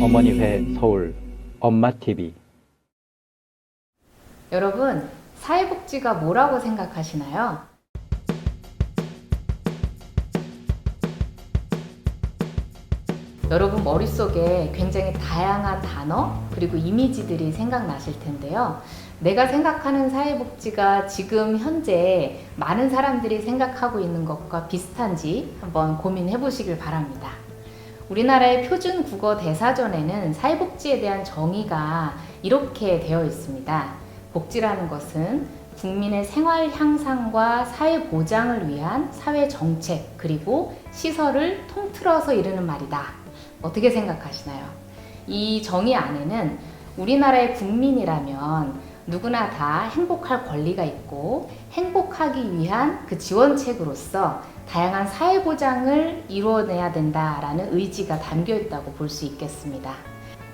어머니회 서울 엄마TV. 여러분, 사회복지가 뭐라고 생각하시나요? 여러분 머릿속에 굉장히 다양한 단어 그리고 이미지들이 생각나실 텐데요. 내가 생각하는 사회복지가 지금 현재 많은 사람들이 생각하고 있는 것과 비슷한지 한번 고민해 보시길 바랍니다. 우리나라의 표준 국어 대사전에는 사회복지에 대한 정의가 이렇게 되어 있습니다. 복지라는 것은 국민의 생활 향상과 사회 보장을 위한 사회 정책 그리고 시설을 통틀어서 이르는 말이다. 어떻게 생각하시나요? 이 정의 안에는 우리나라의 국민이라면 누구나 다 행복할 권리가 있고 행복하기 위한 그 지원책으로서 다양한 사회 보장을 이루어내야 된다라는 의지가 담겨 있다고 볼 수 있겠습니다.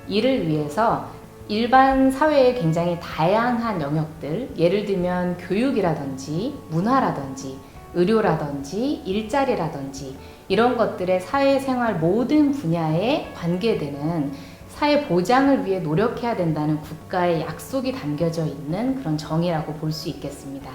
이를 위해서 일반 사회의 굉장히 다양한 영역들, 예를 들면 교육이라든지 문화라든지 의료라든지 일자리라든지 이런 것들의 사회생활 모든 분야에 관계되는 사회 보장을 위해 노력해야 된다는 국가의 약속이 담겨져 있는 그런 정의라고 볼 수 있겠습니다.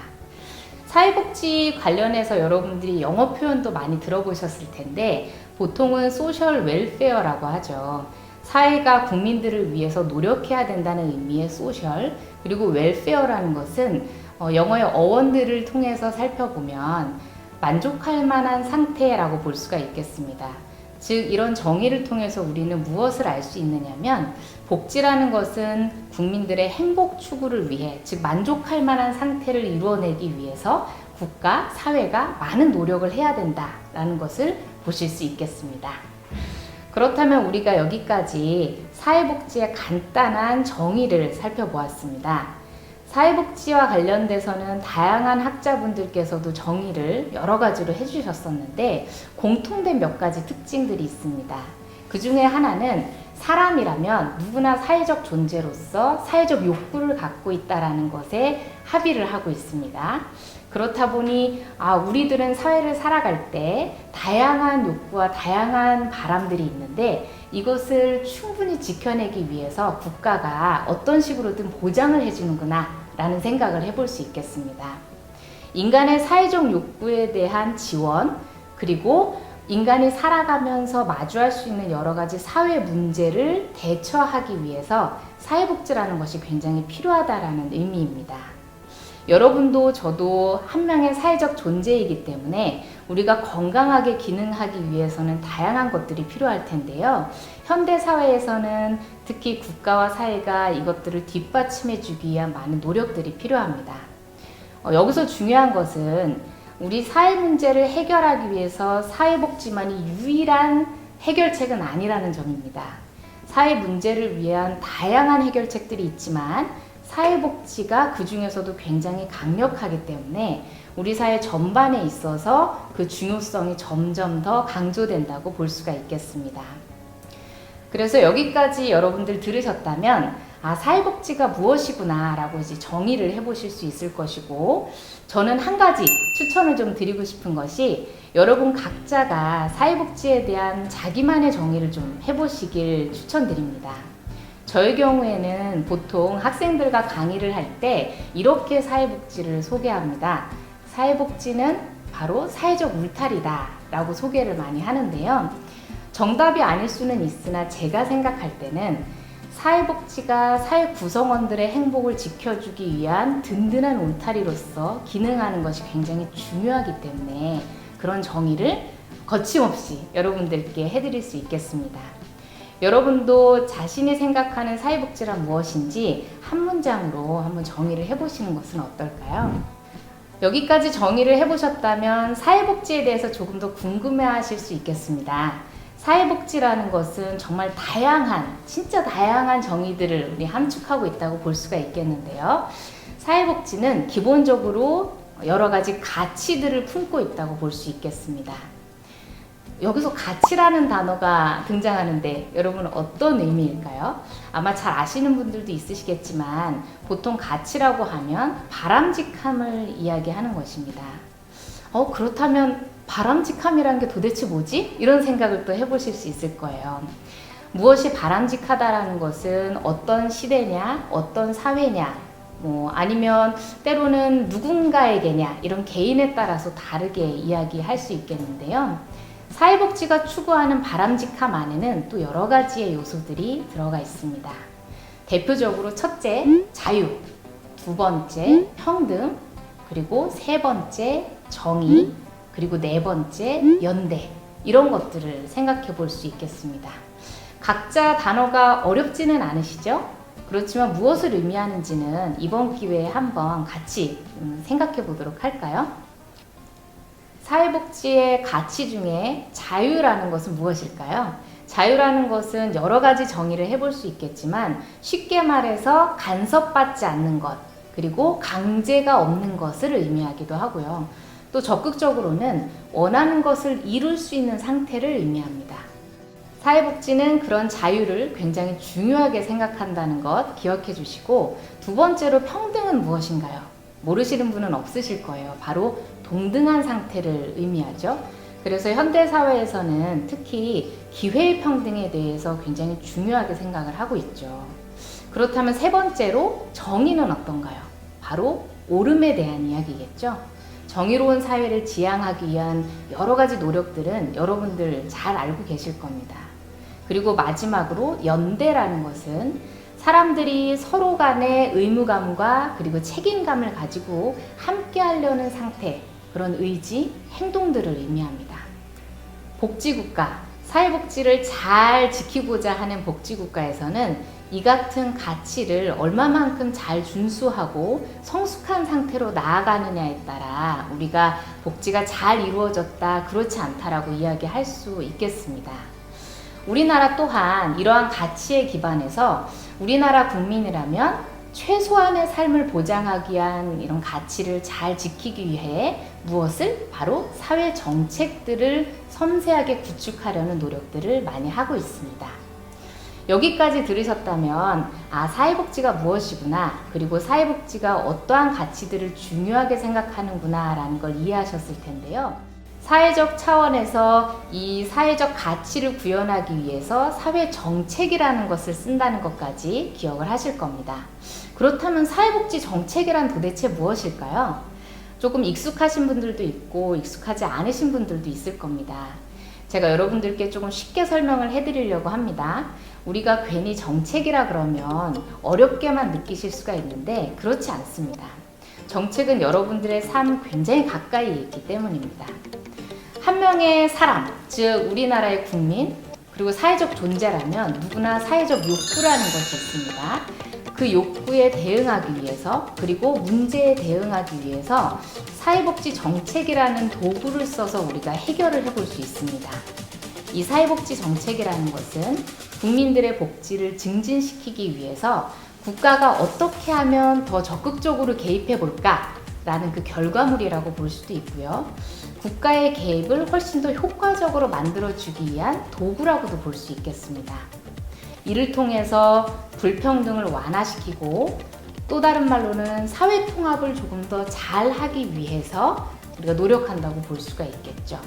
사회복지 관련해서 여러분들이 영어 표현도 많이 들어보셨을 텐데 보통은 소셜 웰페어라고 하죠. 사회가 국민들을 위해서 노력해야 된다는 의미의 소셜, 그리고 웰페어라는 것은 영어의 어원들을 통해서 살펴보면 만족할 만한 상태라고 볼 수가 있겠습니다. 즉 이런 정의를 통해서 우리는 무엇을 알 수 있느냐면 복지라는 것은 국민들의 행복 추구를 위해, 즉 만족할 만한 상태를 이루어내기 위해서 국가, 사회가 많은 노력을 해야 된다라는 것을 보실 수 있겠습니다. 그렇다면 우리가 여기까지 사회복지의 간단한 정의를 살펴보았습니다. 사회복지와 관련돼서는 다양한 학자분들께서도 정의를 여러 가지로 해주셨었는데 공통된 몇 가지 특징들이 있습니다. 그 중에 하나는 사람이라면 누구나 사회적 존재로서 사회적 욕구를 갖고 있다는 것에 합의를 하고 있습니다. 그렇다 보니 우리들은 사회를 살아갈 때 다양한 욕구와 다양한 바람들이 있는데 이것을 충분히 지켜내기 위해서 국가가 어떤 식으로든 보장을 해주는구나 라는 생각을 해볼 수 있겠습니다. 인간의 사회적 욕구에 대한 지원, 그리고 인간이 살아가면서 마주할 수 있는 여러 가지 사회 문제를 대처하기 위해서 사회복지라는 것이 굉장히 필요하다라는 의미입니다. 여러분도 저도 한 명의 사회적 존재이기 때문에 우리가 건강하게 기능하기 위해서는 다양한 것들이 필요할 텐데요. 현대 사회에서는 특히 국가와 사회가 이것들을 뒷받침해 주기 위한 많은 노력들이 필요합니다. 여기서 중요한 것은 우리 사회 문제를 해결하기 위해서 사회복지만이 유일한 해결책은 아니라는 점입니다. 사회 문제를 위한 다양한 해결책들이 있지만 사회복지가 그 중에서도 굉장히 강력하기 때문에 우리 사회 전반에 있어서 그 중요성이 점점 더 강조된다고 볼 수가 있겠습니다. 그래서 여기까지 여러분들 들으셨다면 사회복지가 무엇이구나 라고 이제 정의를 해보실 수 있을 것이고, 저는 한 가지 추천을 좀 드리고 싶은 것이 여러분 각자가 사회복지에 대한 자기만의 정의를 좀 해보시길 추천드립니다. 저의 경우에는 보통 학생들과 강의를 할 때 이렇게 사회복지를 소개합니다. 사회복지는 바로 사회적 울타리다 라고 소개를 많이 하는데요. 정답이 아닐 수는 있으나 제가 생각할 때는 사회복지가 사회 구성원들의 행복을 지켜주기 위한 든든한 울타리로서 기능하는 것이 굉장히 중요하기 때문에 그런 정의를 거침없이 여러분들께 해드릴 수 있겠습니다. 여러분도 자신이 생각하는 사회복지란 무엇인지 한 문장으로 한번 정의를 해보시는 것은 어떨까요? 여기까지 정의를 해보셨다면 사회복지에 대해서 조금 더 궁금해하실 수 있겠습니다. 사회복지라는 것은 정말 진짜 다양한 정의들을 우리 함축하고 있다고 볼 수가 있겠는데요. 사회복지는 기본적으로 여러 가지 가치들을 품고 있다고 볼 수 있겠습니다. 여기서 가치라는 단어가 등장하는데 여러분 어떤 의미일까요? 아마 잘 아시는 분들도 있으시겠지만 보통 가치라고 하면 바람직함을 이야기하는 것입니다. 그렇다면 바람직함이라는 게 도대체 뭐지? 이런 생각을 또 해보실 수 있을 거예요. 무엇이 바람직하다라는 것은 어떤 시대냐, 어떤 사회냐, 아니면 때로는 누군가에게냐, 이런 개인에 따라서 다르게 이야기할 수 있겠는데요. 사회복지가 추구하는 바람직함 안에는 또 여러 가지의 요소들이 들어가 있습니다. 대표적으로 첫째, 자유, 두 번째, 평등, 그리고 세 번째, 정의, 그리고 네 번째, 연대, 이런 것들을 생각해 볼 수 있겠습니다. 각자 단어가 어렵지는 않으시죠? 그렇지만 무엇을 의미하는지는 이번 기회에 한번 같이 생각해 보도록 할까요? 사회복지의 가치 중에 자유라는 것은 무엇일까요? 자유라는 것은 여러 가지 정의를 해볼 수 있겠지만 쉽게 말해서 간섭받지 않는 것, 그리고 강제가 없는 것을 의미하기도 하고요. 또 적극적으로는 원하는 것을 이룰 수 있는 상태를 의미합니다. 사회복지는 그런 자유를 굉장히 중요하게 생각한다는 것 기억해 주시고, 두 번째로 평등은 무엇인가요? 모르시는 분은 없으실 거예요. 바로 동등한 상태를 의미하죠. 그래서 현대사회에서는 특히 기회의 평등에 대해서 굉장히 중요하게 생각을 하고 있죠. 그렇다면 세 번째로 정의는 어떤가요? 바로 옳음에 대한 이야기겠죠. 정의로운 사회를 지향하기 위한 여러 가지 노력들은 여러분들 잘 알고 계실 겁니다. 그리고 마지막으로 연대라는 것은 사람들이 서로 간의 의무감과 그리고 책임감을 가지고 함께 하려는 상태, 그런 의지, 행동들을 의미합니다. 복지국가, 사회복지를 잘 지키고자 하는 복지국가에서는 이 같은 가치를 얼마만큼 잘 준수하고 성숙한 상태로 나아가느냐에 따라 우리가 복지가 잘 이루어졌다, 그렇지 않다라고 이야기할 수 있겠습니다. 우리나라 또한 이러한 가치에 기반해서 우리나라 국민이라면 최소한의 삶을 보장하기 위한 이런 가치를 잘 지키기 위해 무엇을? 바로 사회 정책들을 섬세하게 구축하려는 노력들을 많이 하고 있습니다. 여기까지 들으셨다면 사회복지가 무엇이구나, 그리고 사회복지가 어떠한 가치들을 중요하게 생각하는구나 라는 걸 이해하셨을 텐데요. 사회적 차원에서 이 사회적 가치를 구현하기 위해서 사회정책이라는 것을 쓴다는 것까지 기억을 하실 겁니다. 그렇다면 사회복지 정책이란 도대체 무엇일까요? 조금 익숙하신 분들도 있고 익숙하지 않으신 분들도 있을 겁니다. 제가 여러분들께 조금 쉽게 설명을 해드리려고 합니다. 우리가 괜히 정책이라 그러면 어렵게만 느끼실 수가 있는데 그렇지 않습니다. 정책은 여러분들의 삶 굉장히 가까이 있기 때문입니다. 한 명의 사람, 즉 우리나라의 국민, 그리고 사회적 존재라면 누구나 사회적 욕구라는 것이 있습니다. 그 욕구에 대응하기 위해서, 그리고 문제에 대응하기 위해서 사회복지 정책이라는 도구를 써서 우리가 해결을 해볼 수 있습니다. 이 사회복지 정책이라는 것은 국민들의 복지를 증진시키기 위해서 국가가 어떻게 하면 더 적극적으로 개입해 볼까? 라는 그 결과물이라고 볼 수도 있고요. 국가의 개입을 훨씬 더 효과적으로 만들어주기 위한 도구라고도 볼 수 있겠습니다. 이를 통해서 불평등을 완화시키고 또 다른 말로는 사회 통합을 조금 더 잘하기 위해서 우리가 노력한다고 볼 수가 있겠죠.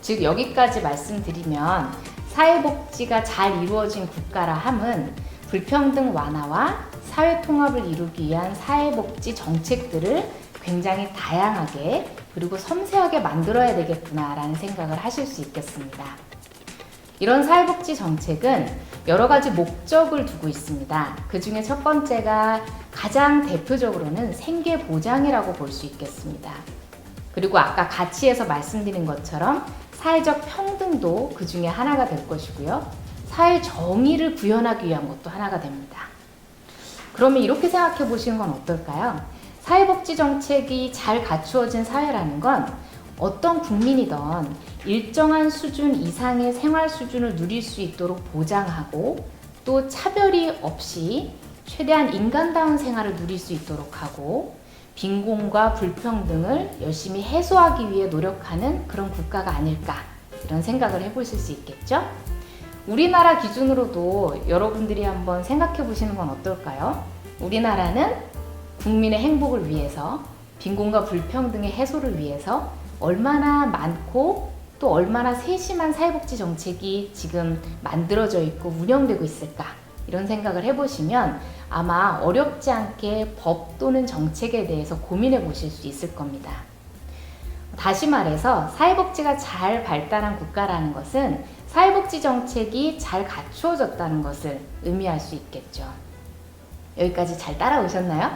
즉 여기까지 말씀드리면 사회복지가 잘 이루어진 국가라 함은 불평등 완화와 사회 통합을 이루기 위한 사회복지 정책들을 굉장히 다양하게 그리고 섬세하게 만들어야 되겠구나라는 생각을 하실 수 있겠습니다. 이런 사회복지 정책은 여러 가지 목적을 두고 있습니다. 그 중에 첫 번째가 가장 대표적으로는 생계 보장이라고 볼 수 있겠습니다. 그리고 아까 가치에서 말씀드린 것처럼 사회적 평등도 그 중에 하나가 될 것이고요. 사회 정의를 구현하기 위한 것도 하나가 됩니다. 그러면 이렇게 생각해 보시는 건 어떨까요? 사회복지 정책이 잘 갖추어진 사회라는 건 어떤 국민이든 일정한 수준 이상의 생활 수준을 누릴 수 있도록 보장하고 또 차별이 없이 최대한 인간다운 생활을 누릴 수 있도록 하고 빈곤과 불평등을 열심히 해소하기 위해 노력하는 그런 국가가 아닐까, 이런 생각을 해보실 수 있겠죠? 우리나라 기준으로도 여러분들이 한번 생각해 보시는 건 어떨까요? 우리나라는 국민의 행복을 위해서, 빈곤과 불평등의 해소를 위해서 얼마나 많고 또 얼마나 세심한 사회복지 정책이 지금 만들어져 있고 운영되고 있을까 이런 생각을 해보시면 아마 어렵지 않게 법 또는 정책에 대해서 고민해 보실 수 있을 겁니다. 다시 말해서 사회복지가 잘 발달한 국가라는 것은 사회복지 정책이 잘 갖추어졌다는 것을 의미할 수 있겠죠. 여기까지 잘 따라오셨나요?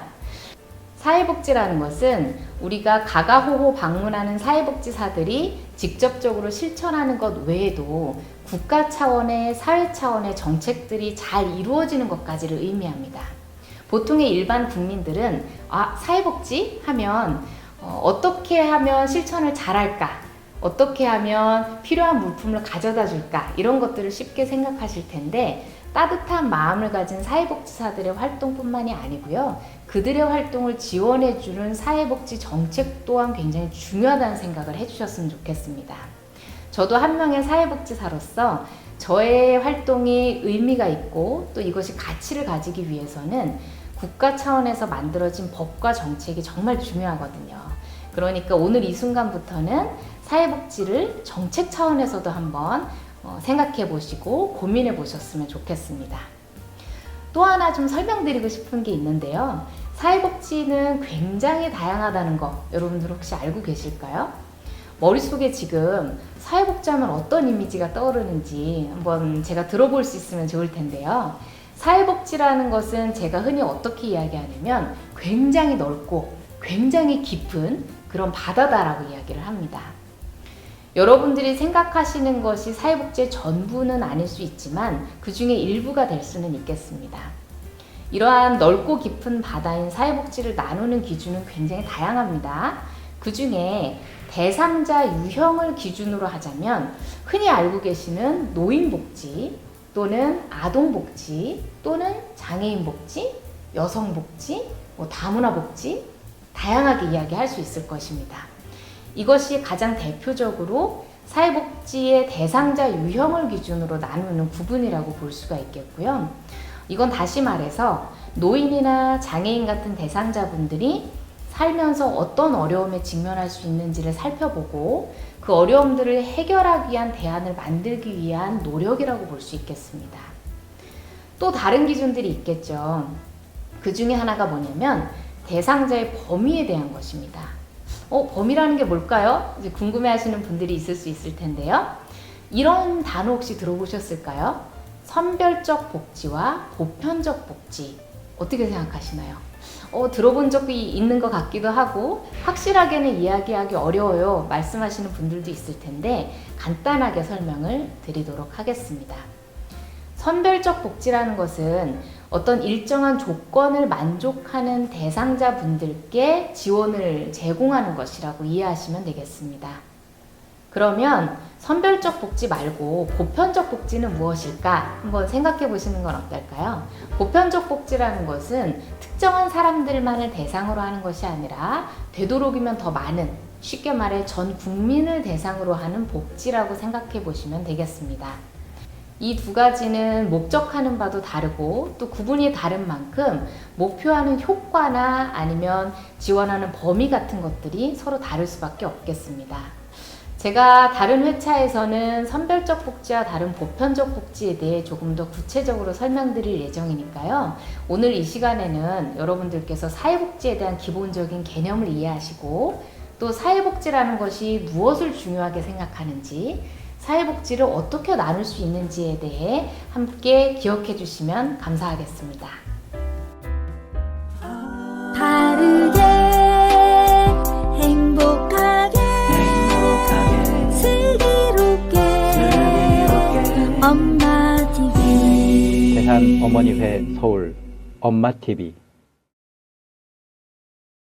사회복지라는 것은 우리가 가가호호 방문하는 사회복지사들이 직접적으로 실천하는 것 외에도 국가 차원의 사회 차원의 정책들이 잘 이루어지는 것까지를 의미합니다. 보통의 일반 국민들은 사회복지 하면 어떻게 하면 실천을 잘할까? 어떻게 하면 필요한 물품을 가져다 줄까? 이런 것들을 쉽게 생각하실 텐데 따뜻한 마음을 가진 사회복지사들의 활동뿐만이 아니고요. 그들의 활동을 지원해주는 사회복지 정책 또한 굉장히 중요하다는 생각을 해주셨으면 좋겠습니다. 저도 한 명의 사회복지사로서 저의 활동이 의미가 있고 또 이것이 가치를 가지기 위해서는 국가 차원에서 만들어진 법과 정책이 정말 중요하거든요. 그러니까 오늘 이 순간부터는 사회복지를 정책 차원에서도 한번 생각해 보시고 고민해 보셨으면 좋겠습니다. 또 하나 좀 설명드리고 싶은 게 있는데요. 사회복지는 굉장히 다양하다는 거 여러분들 혹시 알고 계실까요? 머릿속에 지금 사회복지하면 어떤 이미지가 떠오르는지 한번 제가 들어볼 수 있으면 좋을 텐데요. 사회복지라는 것은 제가 흔히 어떻게 이야기하냐면 굉장히 넓고 굉장히 깊은 그런 바다다라고 이야기를 합니다. 여러분들이 생각하시는 것이 사회복지의 전부는 아닐 수 있지만 그 중에 일부가 될 수는 있겠습니다. 이러한 넓고 깊은 바다인 사회복지를 나누는 기준은 굉장히 다양합니다. 그 중에 대상자 유형을 기준으로 하자면 흔히 알고 계시는 노인복지 또는 아동복지 또는 장애인복지, 여성복지, 다문화복지 다양하게 이야기할 수 있을 것입니다. 이것이 가장 대표적으로 사회복지의 대상자 유형을 기준으로 나누는 구분이라고 볼 수가 있겠고요. 이건 다시 말해서 노인이나 장애인 같은 대상자분들이 살면서 어떤 어려움에 직면할 수 있는지를 살펴보고 그 어려움들을 해결하기 위한 대안을 만들기 위한 노력이라고 볼 수 있겠습니다. 또 다른 기준들이 있겠죠. 그 중에 하나가 뭐냐면 대상자의 범위에 대한 것입니다. 범위라는 게 뭘까요? 이제 궁금해 하시는 분들이 있을 수 있을 텐데요. 이런 단어 혹시 들어보셨을까요? 선별적 복지와 보편적 복지. 어떻게 생각하시나요? 들어본 적이 있는 것 같기도 하고 확실하게는 이야기하기 어려워요 말씀하시는 분들도 있을 텐데 간단하게 설명을 드리도록 하겠습니다. 선별적 복지라는 것은 어떤 일정한 조건을 만족하는 대상자분들께 지원을 제공하는 것이라고 이해하시면 되겠습니다. 그러면 선별적 복지 말고 보편적 복지는 무엇일까 한번 생각해 보시는 건 어떨까요? 보편적 복지라는 것은 특정한 사람들만을 대상으로 하는 것이 아니라 되도록이면 더 많은, 쉽게 말해 전 국민을 대상으로 하는 복지라고 생각해 보시면 되겠습니다. 이 두 가지는 목적하는 바도 다르고 또 구분이 다른 만큼 목표하는 효과나 아니면 지원하는 범위 같은 것들이 서로 다를 수밖에 없겠습니다. 제가 다른 회차에서는 선별적 복지와 다른 보편적 복지에 대해 조금 더 구체적으로 설명드릴 예정이니까요. 오늘 이 시간에는 여러분들께서 사회복지에 대한 기본적인 개념을 이해하시고 또 사회복지라는 것이 무엇을 중요하게 생각하는지 사회복지를 어떻게 나눌 수 있는지에 대해 함께 기억해 주시면 감사하겠습니다. 바르게 행복하게 슬기롭게 엄마 TV 대한어머니회 서울 엄마TV